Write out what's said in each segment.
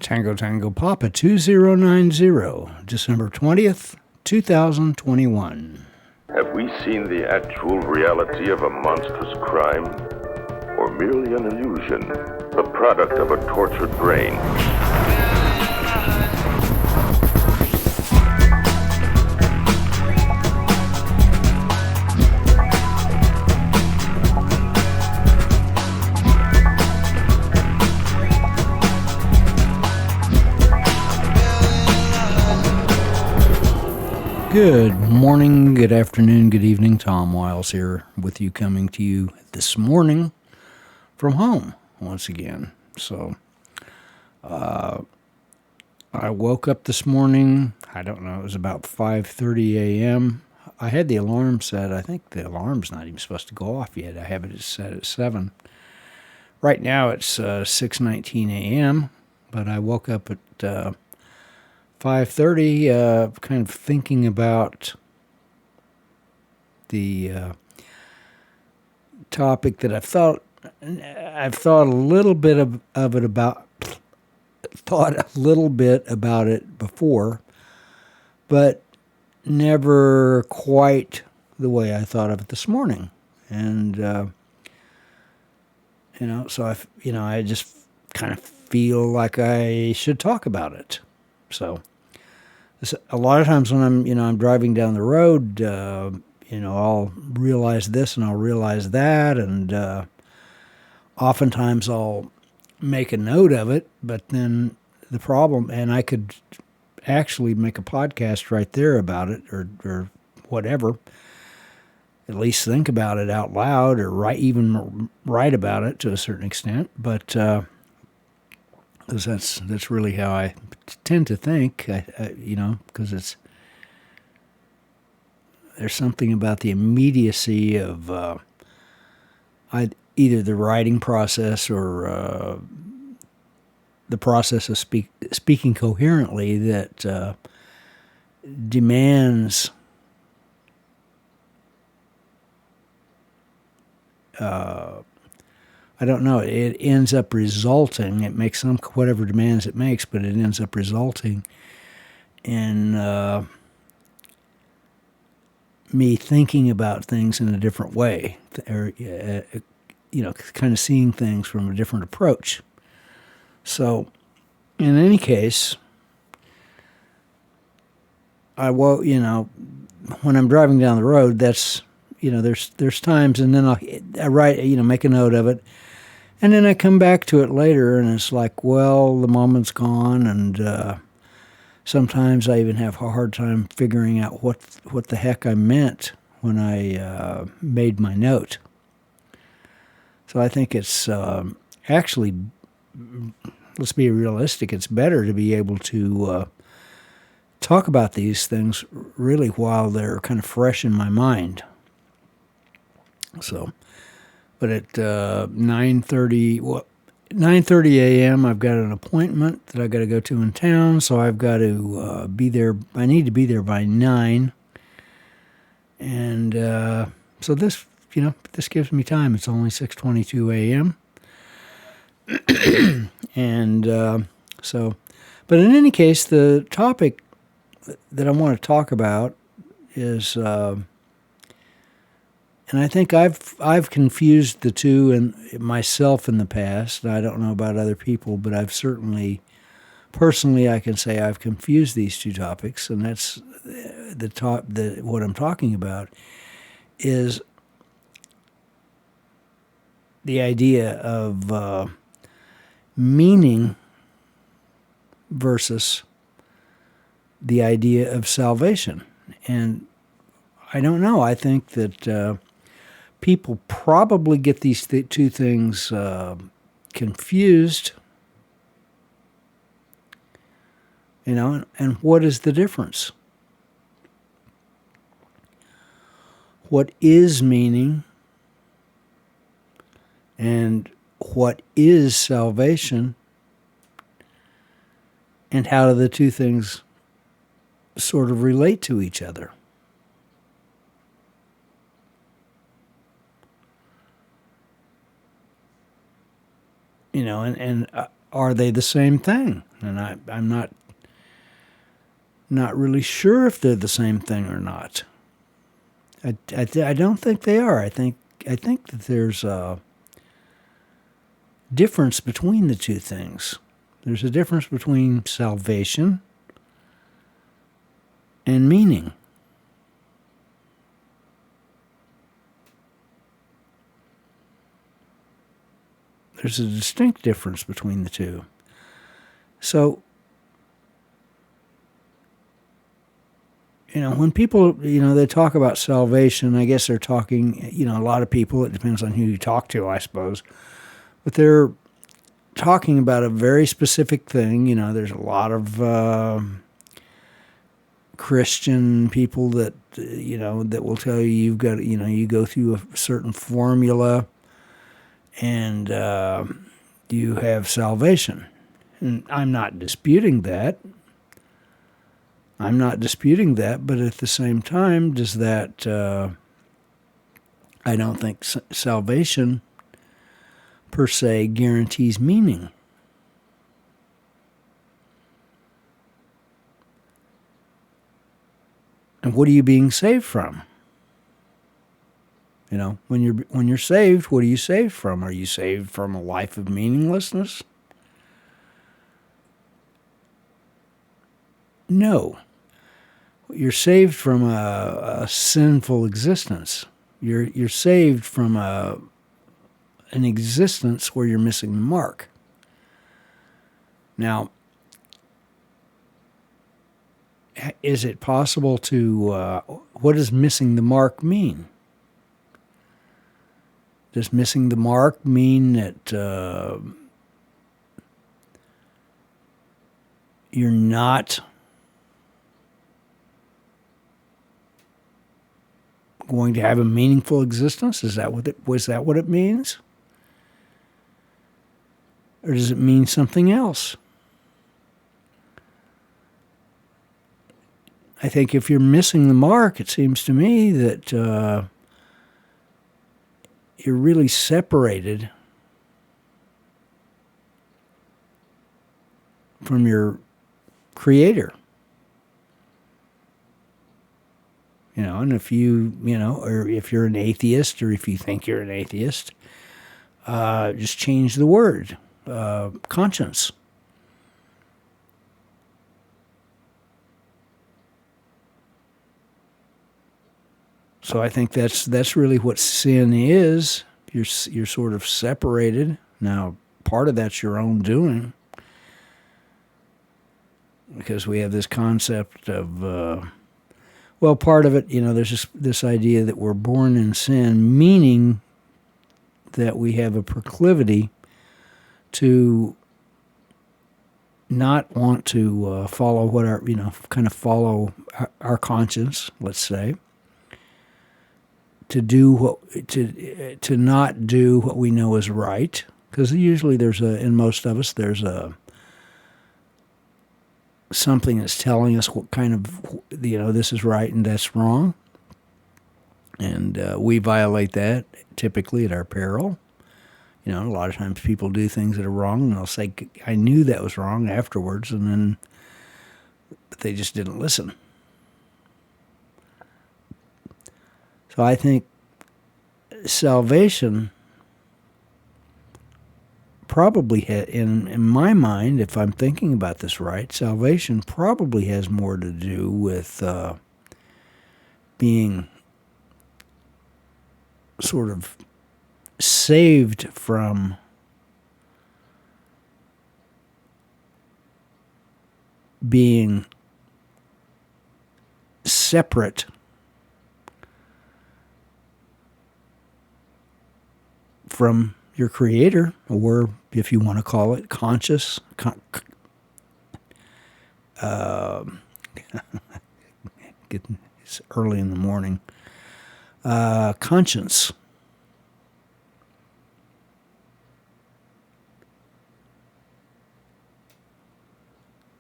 Tango Tango Papa 2090, December 20th, 2021. Have we seen the actual reality of a monstrous crime? Or merely an illusion, the product of a tortured brain? Good morning, good afternoon, good evening. Tom Wiles here with you, coming to you this morning from home once again. So, I woke up this morning, I don't know, it was about 5:30 a.m. I had the alarm set. I think the alarm's not even supposed to go off yet. I have it set at 7. Right now it's 6:19 a.m., but I woke up at 5:30, kind of thinking about the topic that I've thought a little bit about it before, but never quite the way I thought of it this morning. And so I just kind of feel like I should talk about it. So a lot of times when I'm driving down the road, I'll realize this and I'll realize that, and oftentimes I'll make a note of it, but then the problem, and I could actually make a podcast right there about it, or whatever, at least think about it out loud, or write about it to a certain extent, but because that's really how I tend to think, because there's something about the immediacy of either the writing process or the process of speaking coherently that demands I don't know, it ends up resulting, it makes whatever demands it makes, but it ends up resulting in me thinking about things in a different way, or, kind of seeing things from a different approach. So, in any case, when I'm driving down the road, that's, there's times, and then I write, make a note of it, and then I come back to it later, and it's like, well, the moment's gone, and sometimes I even have a hard time figuring out what the heck I meant when I made my note. So I think it's actually, let's be realistic, it's better to be able to talk about these things really while they're kind of fresh in my mind. So, but at 9:30 a.m., I've got an appointment that I got to go to in town, so I've got to be there. I need to be there by 9, and so this gives me time. It's only 6:22 a.m., and but in any case, the topic that I want to talk about is. And I think I've confused the two and myself in the past. I don't know about other people, but I've certainly, personally, I can say I've confused these two topics, and that's what I'm talking about is the idea of meaning versus the idea of salvation. And I don't know. I think that people probably get these two things confused, and what is the difference? What is meaning and what is salvation, and how do the two things sort of relate to each other? And are they the same thing? And I'm not really sure if they're the same thing or not. I don't think they are. I think that there's a difference between the two things. There's a difference between salvation and meaning. There's a distinct difference between the two. So, when people, they talk about salvation, I guess they're talking, a lot of people, it depends on who you talk to, I suppose, but they're talking about a very specific thing. There's a lot of Christian people that, that will tell you you've got, you go through a certain formula and you have salvation. And I'm not disputing that. But at the same time, does that, I don't think salvation per se guarantees meaning. And what are you being saved from? When you're saved, what are you saved from? Are you saved from a life of meaninglessness? No. You're saved from a sinful existence. You're saved from an existence where you're missing the mark. Now, is it possible to, what does missing the mark mean? Does missing the mark mean that you're not going to have a meaningful existence? Was that what it means? Or does it mean something else? I think if you're missing the mark, it seems to me that you're really separated from your Creator. And if or if you're an atheist, or if you think you're an atheist, just change the word, conscience. So I think that's really what sin is. You're sort of separated. Now, part of that's your own doing, because we have this concept of, part of it, there's just this idea that we're born in sin, meaning that we have a proclivity to not want to follow what follow our conscience, let's say, to not do what we know is right, because usually in most of us, there's something that's telling us what kind of, this is right and that's wrong. And we violate that typically at our peril. A lot of times people do things that are wrong, and they'll say, I knew that was wrong afterwards, and then they just didn't listen. So I think salvation probably, in my mind, if I'm thinking about this right, salvation probably has more to do with being sort of saved from being separate from your Creator, or if you want to call it conscious, it's early in the morning, conscience.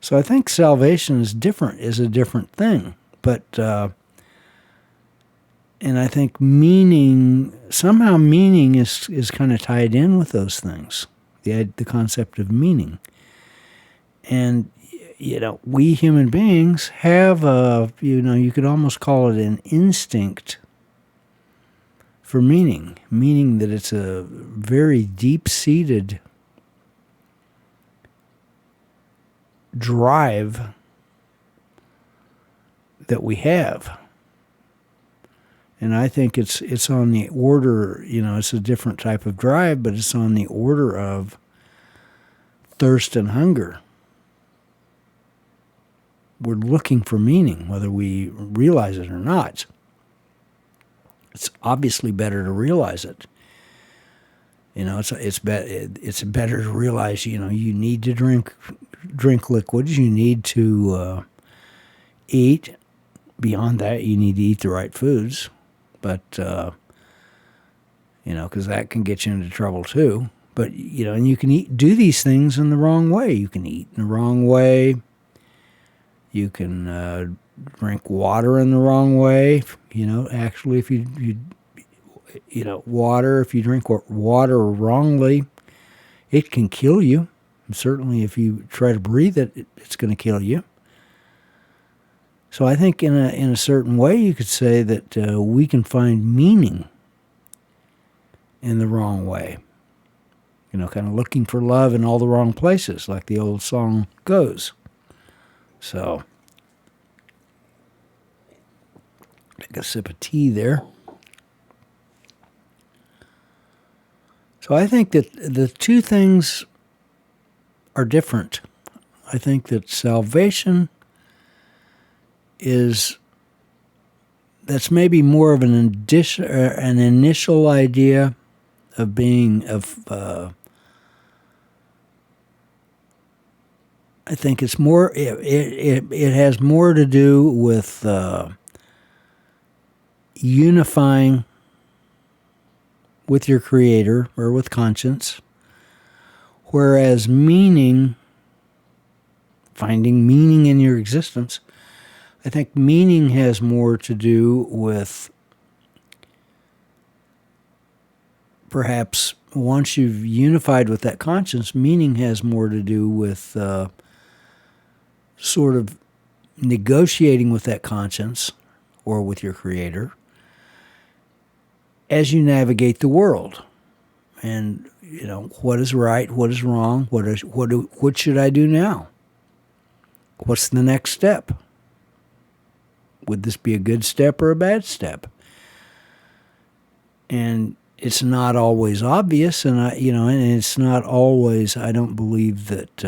So I think salvation is a different thing, but and I think somehow meaning is kind of tied in with those things, the concept of meaning. And we human beings have you could almost call it an instinct for meaning that it's a very deep-seated drive that we have. And I think it's on the order, it's a different type of drive, but it's on the order of thirst and hunger. We're looking for meaning, whether we realize it or not. It's obviously better to realize it. It's better to realize, you need to drink liquids, you need to eat. Beyond that, you need to eat the right foods. But, because that can get you into trouble too. But, and you can do these things in the wrong way. You can eat in the wrong way. You can drink water in the wrong way. Actually, if you drink water wrongly, it can kill you. And certainly, if you try to breathe it, it's going to kill you. So I think in a certain way, you could say that we can find meaning in the wrong way. Kind of looking for love in all the wrong places, like the old song goes. So, take a sip of tea there. So I think that the two things are different. I think that salvation that's maybe more of an initial idea of being I think it's more it has more to do with unifying with your Creator or with conscience, whereas finding meaning in your existence, I think meaning has more to do with perhaps once you've unified with that conscience, meaning has more to do with sort of negotiating with that conscience or with your Creator as you navigate the world. And, what is right, what is wrong, what should I do now? What's the next step? Would this be a good step or a bad step? And it's not always obvious, and it's not always. I don't believe that.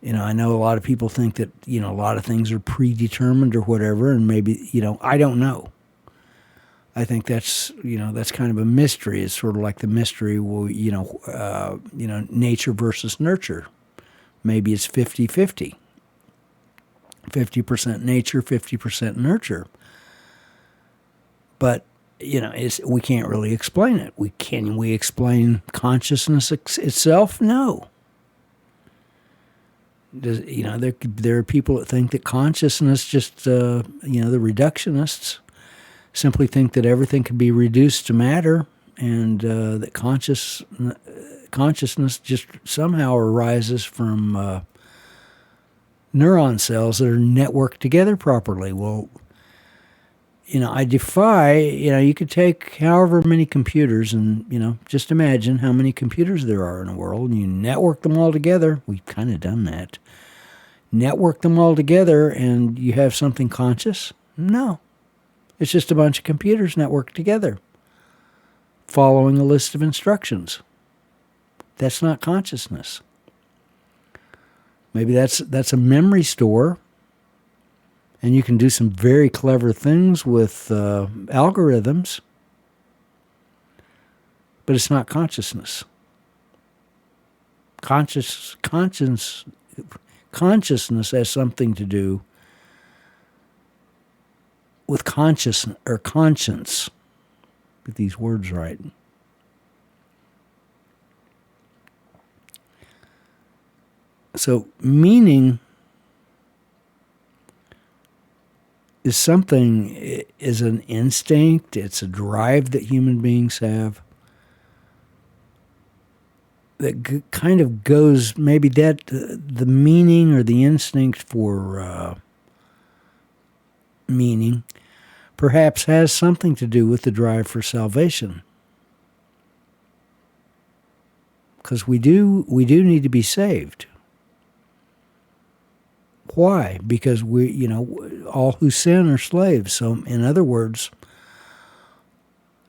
I know a lot of people think that a lot of things are predetermined or whatever, and maybe I don't know. I think that's kind of a mystery. It's sort of like the mystery, nature versus nurture. Maybe it's 50-50. 50% nature, 50% nurture. But, we can't really explain it. Can we explain consciousness itself? No. There are people that think that consciousness just, the reductionists simply think that everything can be reduced to matter, and that consciousness just somehow arises from neuron cells that are networked together properly. Well, I defy, you could take however many computers and, just imagine how many computers there are in the world, and you network them all together. We've kind of done that. Network them all together and you have something conscious? No. It's just a bunch of computers networked together, following a list of instructions. That's not consciousness. Maybe that's a memory store, and you can do some very clever things with algorithms, but it's not consciousness. Consciousness has something to do with consciousness or conscience. Get these words right. So meaning is an instinct, it's a drive that human beings have. kind of goes, maybe that the meaning or the instinct for meaning perhaps has something to do with the drive for salvation. Because we do need to be saved. Why? Because all who sin are slaves. So in other words,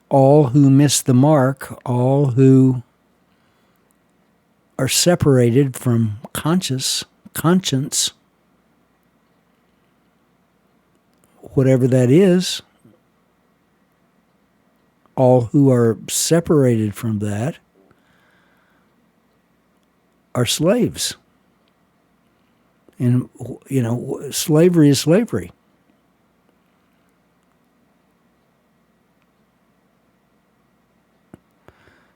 all who miss the mark, all who are separated from conscience, whatever that is, all who are separated from that are slaves. And, slavery is slavery.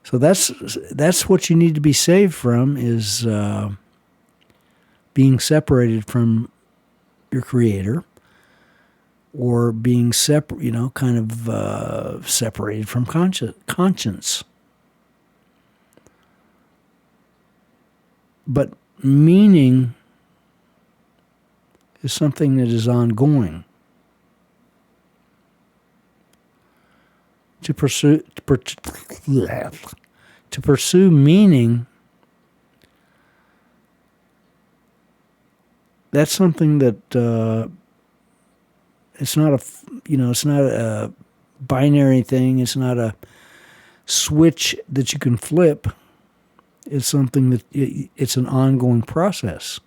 So that's what you need to be saved from, is being separated from your Creator, or being separated from conscience. But meaning is something that is ongoing. To pursue meaning, that's something that it's not a binary thing. It's not a switch that you can flip. It's something that it's an ongoing process.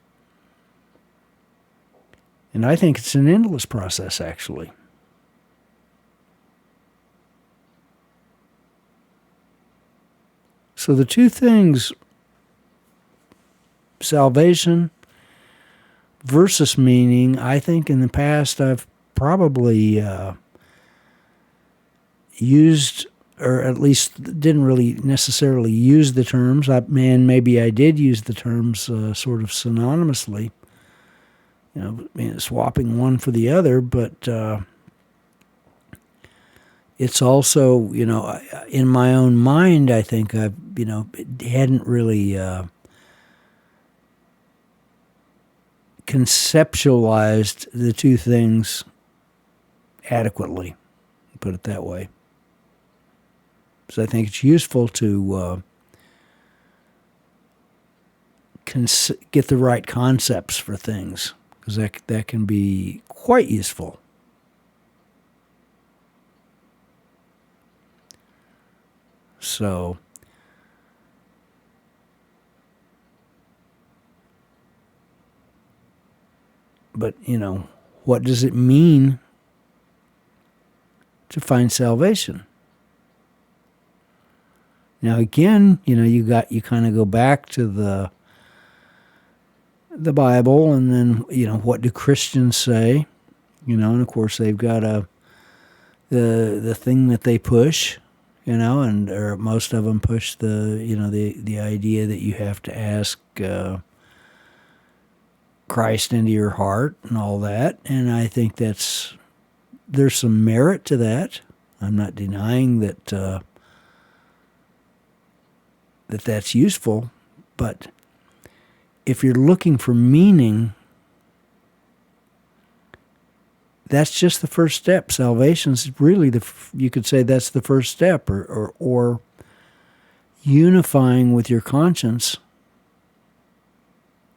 And I think it's an endless process, actually. So the two things, salvation versus meaning, I think in the past I've probably used, or at least didn't really necessarily use the terms. Maybe I did use the terms sort of synonymously, swapping one for the other, but it's also, in my own mind, I think I've, hadn't really conceptualized the two things adequately, put it that way. So I think it's useful to get the right concepts for things, because that can be quite useful. So, but, what does it mean to find salvation? Now, again, you kind of go back to the Bible, and then, what do Christians say? And of course they've got the thing that they push, or most of them push the idea that you have to ask Christ into your heart and all that. And I think there's some merit to that. I'm not denying that that's useful, but if you're looking for meaning, that's just the first step. Salvation's really you could say that's the first step, or unifying with your conscience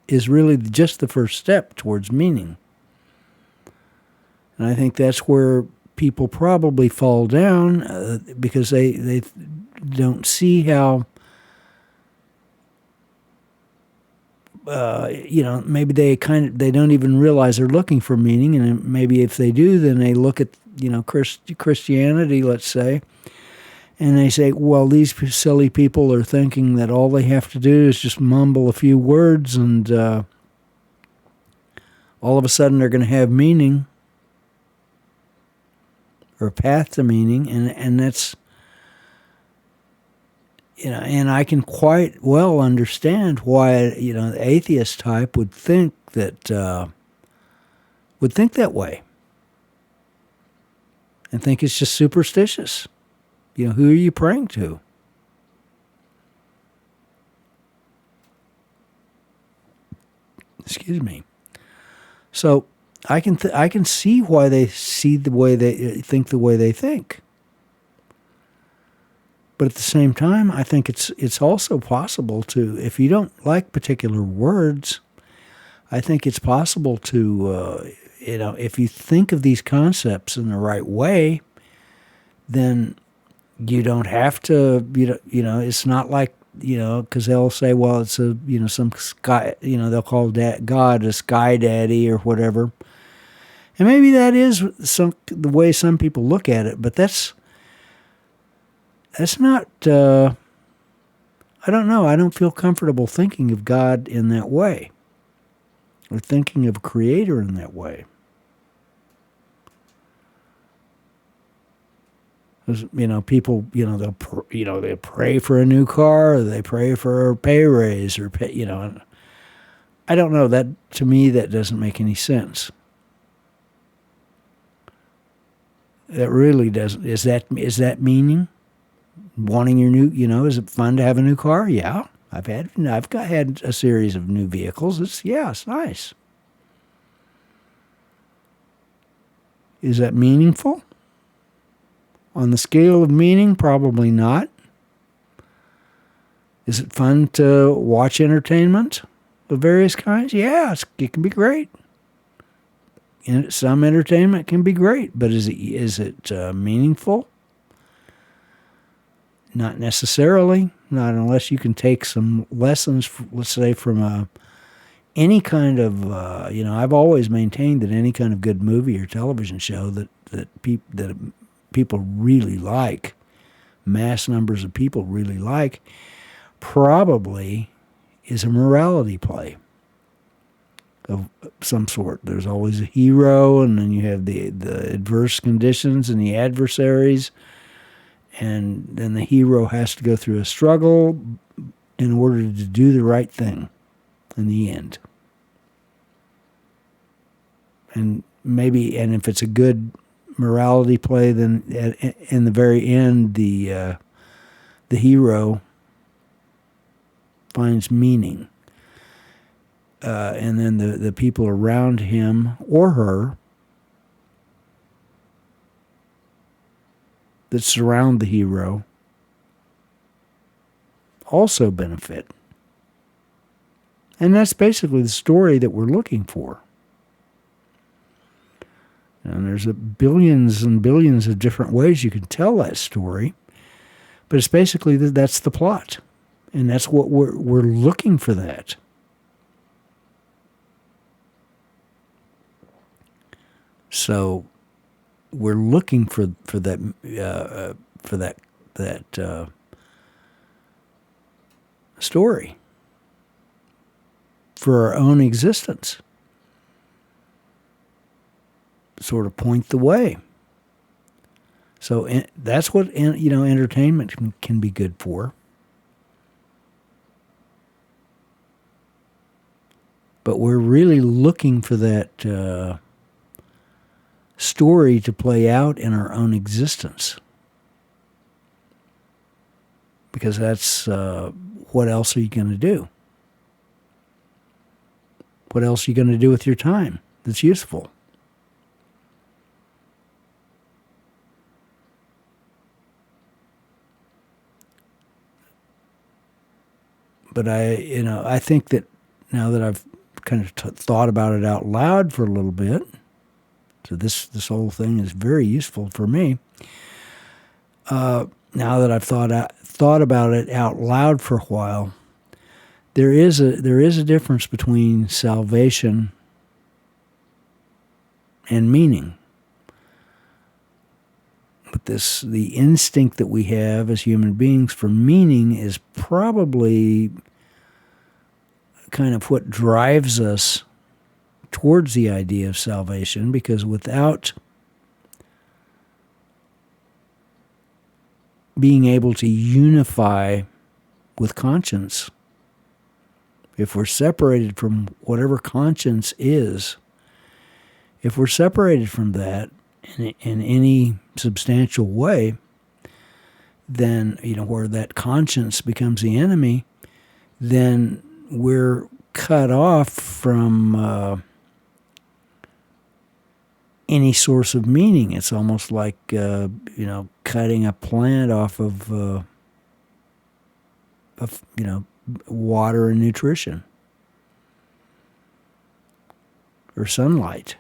is really just the first step towards meaning. And I think that's where people probably fall down, because they don't see how, maybe they don't even realize they're looking for meaning, and maybe if they do, then they look at, Christianity, let's say, and they say, well, these silly people are thinking that all they have to do is just mumble a few words, and all of a sudden they're going to have meaning, or a path to meaning, and that's, and I can quite well understand why, the atheist type would think that way, and think it's just superstitious. Who are you praying to? Excuse me. So I can see why they see the way they think the way they think. But at the same time, I think it's also possible to, if you don't like particular words, I think it's possible to, if you think of these concepts in the right way, then you don't have to, it's not like, because they'll say, well, it's some sky, they'll call God a sky daddy or whatever. And maybe that is the way some people look at it, but that's not, I don't know, I don't feel comfortable thinking of God in that way, or thinking of a creator in that way. People, they'll pray for a new car, or they pray for a pay raise, or I don't know, that, to me, that doesn't make any sense. That really doesn't. Is that meaning? Wanting your new, is it fun to have a new car? Yeah, I've had a series of new vehicles. It's nice. Is that meaningful? On the scale of meaning, probably not. Is it fun to watch entertainment of various kinds? Yeah, it can be great. Some entertainment can be great, but is it meaningful? Not necessarily. Not unless you can take some lessons, let's say, from any kind of, I've always maintained that any kind of good movie or television show that people really like, mass numbers of people really like, probably is a morality play of some sort. There's always a hero, and then you have the adverse conditions and the adversaries, and then the hero has to go through a struggle in order to do the right thing in the end. And if it's a good morality play, then in the very end, the hero finds meaning. And then the people around him or her that surround the hero also benefit. And that's basically the story that we're looking for. And there's billions and billions of different ways you can tell that story, but it's basically that's the plot, and that's what we're looking for. That. So we're looking for that story for our own existence. Sort of point the way. So that's what entertainment can be good for. But we're really looking for that story to play out in our own existence. Because that's what else are you going to do? What else are you going to do with your time that's useful? But I think that now that I've kind of thought about it out loud for a little bit, so this whole thing is very useful for me. Now that I've thought about it out loud for a while, there is a difference between salvation and meaning. But the instinct that we have as human beings for meaning is probably kind of what drives us towards the idea of salvation, because without being able to unify with conscience, if we're separated from whatever conscience is, if we're separated from that in any substantial way, then, where that conscience becomes the enemy, then we're cut off from any source of meaning. It's almost like cutting a plant off of water and nutrition or sunlight.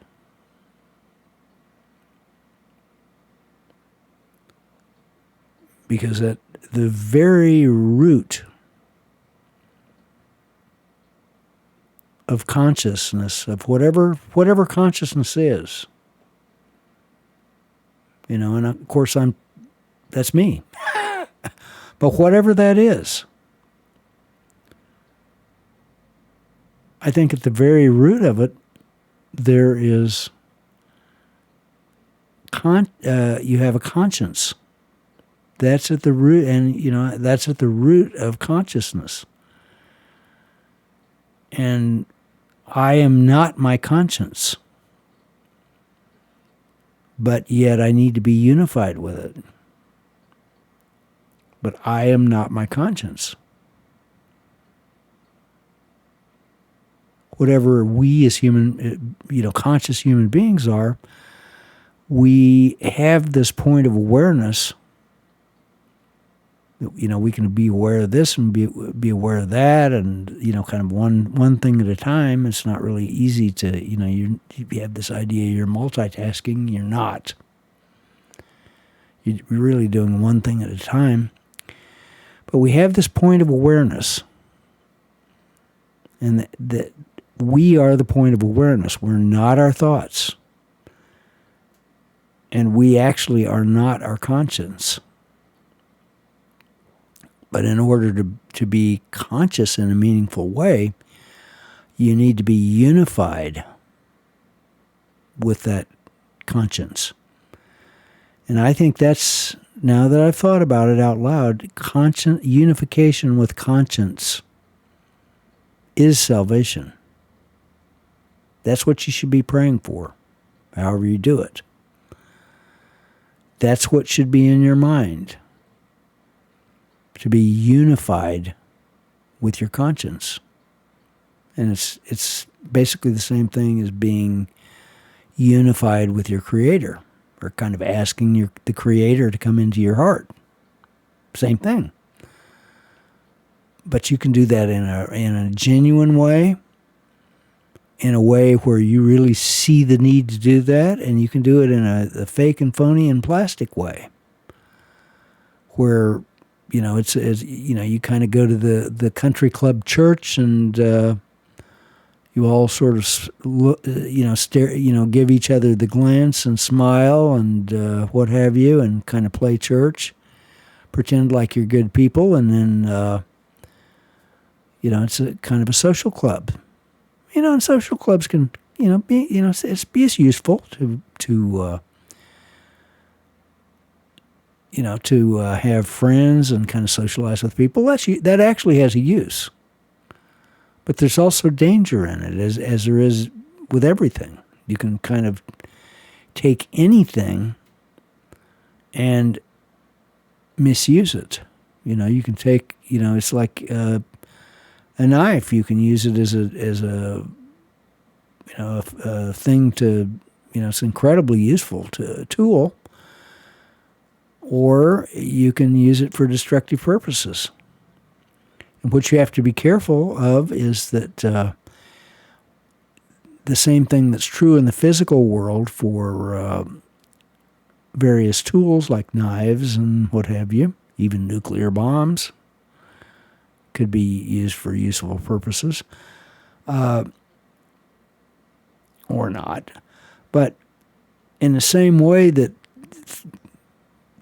Because at the very root of consciousness, of whatever consciousness is, and of course that's me. But whatever that is, I think at the very root of it, there is you have a conscience. That's at the root, and that's at the root of consciousness. And I am not my conscience, but yet I need to be unified with it. But I am not my conscience. Whatever we as conscious human beings are, we have this point of awareness. We can be aware of this and be aware of that, and kind of one thing at a time. It's not really easy to you have this idea you're multitasking. You're not. You're really doing one thing at a time. But we have this point of awareness, and that we are the point of awareness. We're not our thoughts, and we actually are not our conscience. But in order to be conscious in a meaningful way, you need to be unified with that conscience. And I think that's, now that I've thought about it out loud, unification with conscience is salvation. That's what you should be praying for, however you do it. That's what should be in your mind. To be unified with your conscience. And it's basically the same thing as being unified with your Creator, or kind of asking the Creator to come into your heart. Same thing. But you can do that in a genuine way, in a way where you really see the need to do that, and you can do it in a fake and phony and plastic way, where it's you kind of go to the country club church, and you all sort of stare, give each other the glance and smile and what have you, and kind of play church, pretend like you're good people, and then it's a kind of a social club, and social clubs can be it's useful to have friends and kind of socialize with people. That actually has a use. But there's also danger in it, as there is with everything. You can kind of take anything and misuse it. You can take, it's like a knife. You can use it as a thing to, it's incredibly useful tool. Or you can use it for destructive purposes. And what you have to be careful of is that the same thing that's true in the physical world for various tools like knives and what have you, even nuclear bombs, could be used for useful purposes, or not. But in the same way that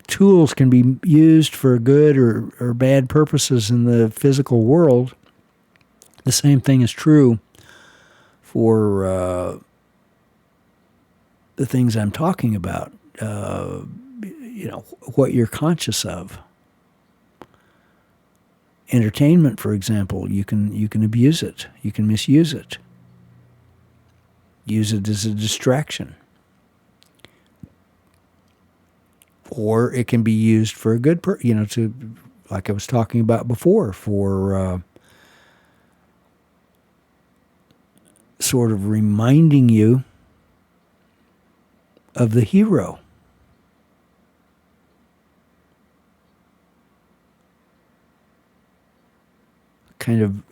tools can be used for good or bad purposes in the physical world, the same thing is true for the things I'm talking about, what you're conscious of. Entertainment, for example, you can abuse it. You can misuse it. Use it as a distraction. Or it can be used for a good to, like I was talking about before, for sort of reminding you of the hero. Kind of,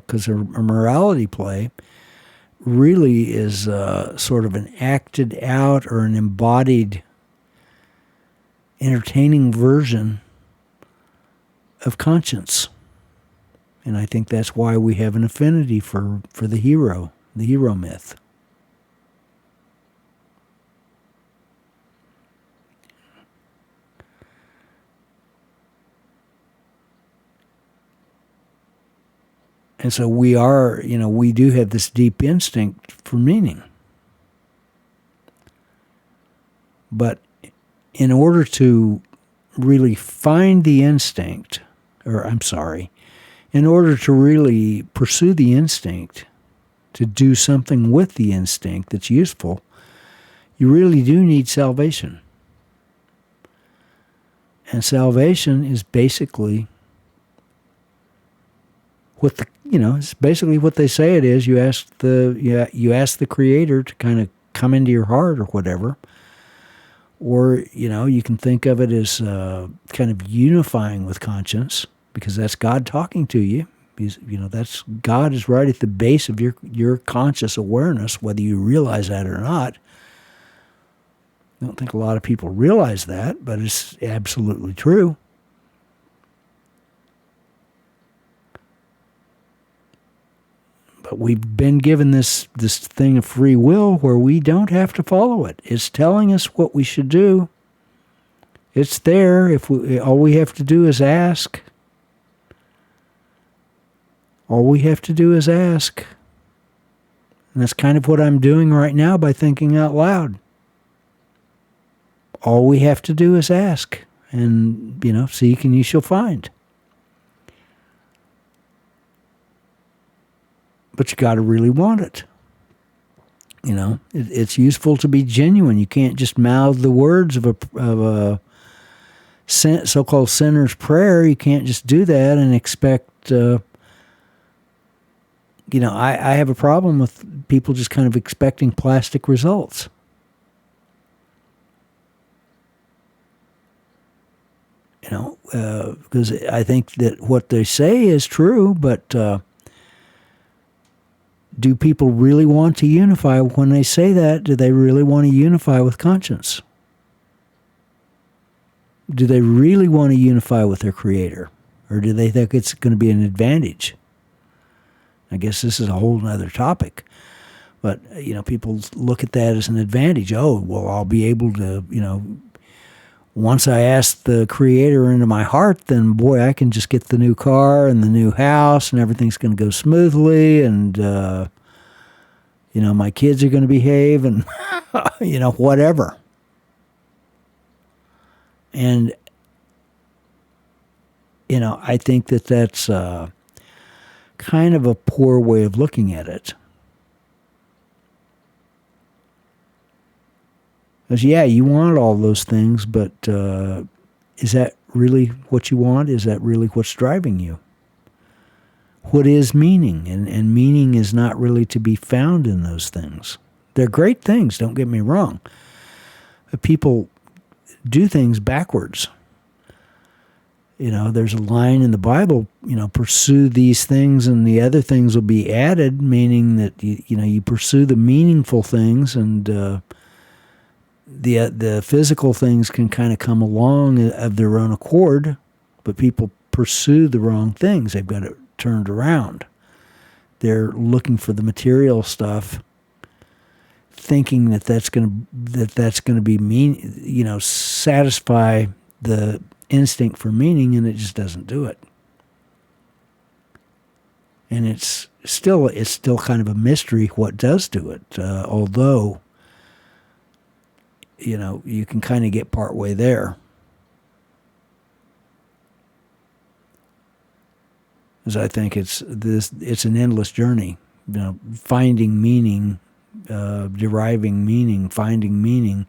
because a morality play really is sort of an acted out or an embodied, entertaining version of conscience. And I think that's why we have an affinity for the hero myth. And so we do have this deep instinct for meaning. But in order to really find the instinct, in order to really pursue the instinct, to do something with the instinct that's useful, you really do need salvation. And salvation is basically it's basically what they say it is. You ask the Creator to kind of come into your heart or whatever. Or, you can think of it as kind of unifying with conscience, because that's God talking to you. That's God is right at the base of your conscious awareness, whether you realize that or not. I don't think a lot of people realize that, but it's absolutely true. But we've been given this thing of free will where we don't have to follow it. It's telling us what we should do. It's there. All we have to do is ask. All we have to do is ask. And that's kind of what I'm doing right now by thinking out loud. All we have to do is ask. And, seek and you shall find. But you got to really want it. It's useful to be genuine. You can't just mouth the words of a so-called sinner's prayer. You can't just do that and expect. I have a problem with people just kind of expecting plastic results. Because I think that what they say is true, but. Do people really want to unify? When they say that, do they really want to unify with conscience? Do they really want to unify with their Creator? Or do they think it's going to be an advantage? I guess this is a whole other topic. But, people look at that as an advantage. Oh, well, I'll be able to, once I ask the Creator into my heart, then boy, I can just get the new car and the new house and everything's going to go smoothly and, my kids are going to behave and, whatever. And, I think that that's kind of a poor way of looking at it. Because, you want all those things, but is that really what you want? Is that really what's driving you? What is meaning? And meaning is not really to be found in those things. They're great things, don't get me wrong. But people do things backwards. There's a line in the Bible, pursue these things and the other things will be added, meaning that, you pursue the meaningful things and the physical things can kind of come along of their own accord, but people pursue the wrong things. They've got it turned around. They're looking for the material stuff, thinking that's going to be satisfy the instinct for meaning, and it just doesn't do it. And it's still kind of a mystery what does do it, although you can kind of get partway there. Because I think it's an endless journey, finding meaning, deriving meaning, finding meaning,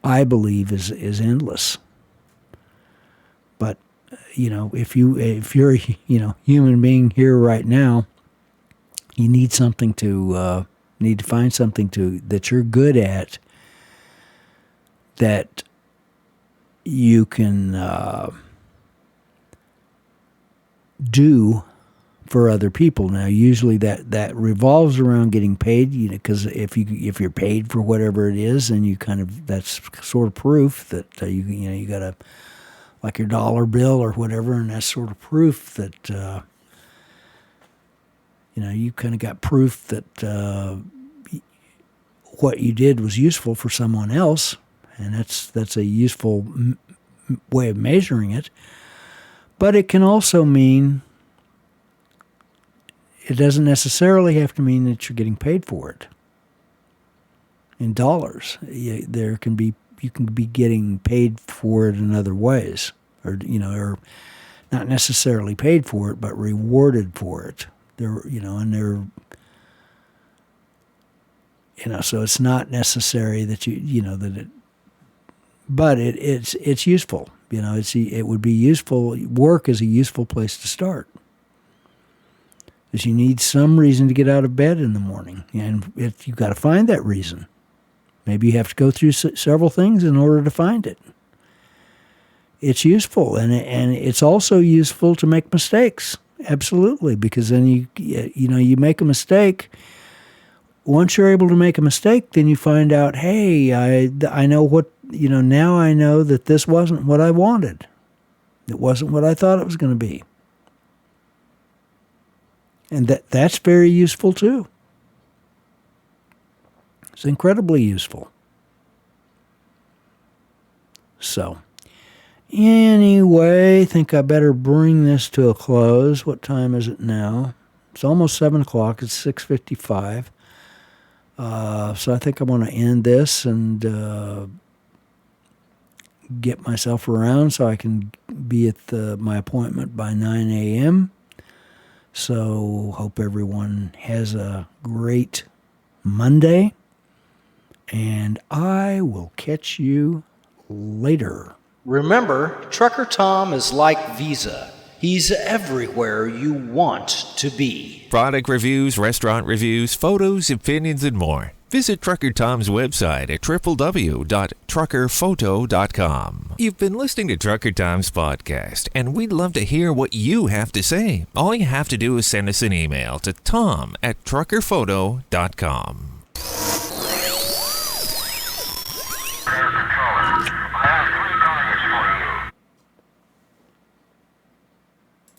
I believe is endless. But, if you're a human being here right now, You need something to find something that you're good at that you can do for other people. Now, usually that revolves around getting paid, because if you're paid for whatever it is, and that's sort of proof that you got a, like your dollar bill or whatever, and that's sort of proof that you kind of got proof that what you did was useful for someone else, and that's a useful way of measuring it. But it can also mean, it doesn't necessarily have to mean that you're getting paid for it in dollars. You can be getting paid for it in other ways, or not necessarily paid for it, but rewarded for it. So it's not necessary that but it's useful. It would be useful. Work is a useful place to start, because you need some reason to get out of bed in the morning, and you've got to find that reason. Maybe you have to go through several things in order to find it. It's useful, and it's also useful to make mistakes. Absolutely, because then you make a mistake. Once you're able to make a mistake, then you find out, hey, I know what, now I know that this wasn't what I wanted. It wasn't what I thought it was going to be. And that's very useful too. It's incredibly useful. So, anyway, I think I better bring this to a close. What time is it now? It's almost 7 o'clock. It's 6:55. So I think I want to end this and get myself around so I can be at my appointment by 9 a.m. So hope everyone has a great Monday, and I will catch you later. Remember, Trucker Tom is like Visa. He's everywhere you want to be. Product reviews, restaurant reviews, photos, opinions, and more. Visit Trucker Tom's website at www.truckerphoto.com. You've been listening to Trucker Tom's podcast, and we'd love to hear what you have to say. All you have to do is send us an email to tom@truckerphoto.com.